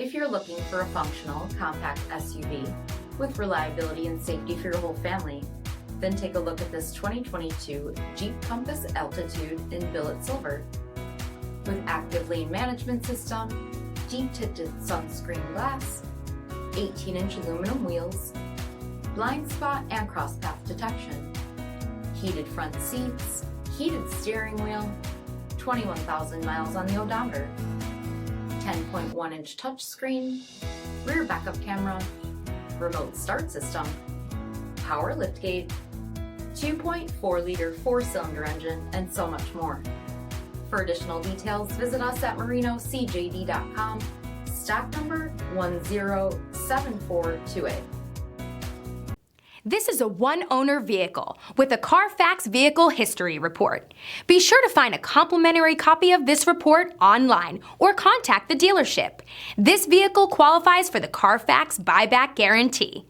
If you're looking for a functional, compact SUV with reliability and safety for your whole family, then take a look at this 2022 Jeep Compass Altitude in billet silver. With active lane management system, deep tinted sunscreen glass, 18-inch aluminum wheels, blind spot and cross path detection, heated front seats, heated steering wheel, 21,000 miles on the odometer, 10.1-inch touchscreen, rear backup camera, remote start system, power liftgate, 2.4-liter 4-cylinder engine, and so much more. For additional details, visit us at marinocjd.com, stock number 107428. This is a one-owner vehicle with a CARFAX Vehicle History Report. Be sure to find a complimentary copy of this report online or contact the dealership. This vehicle qualifies for the CARFAX Buyback Guarantee.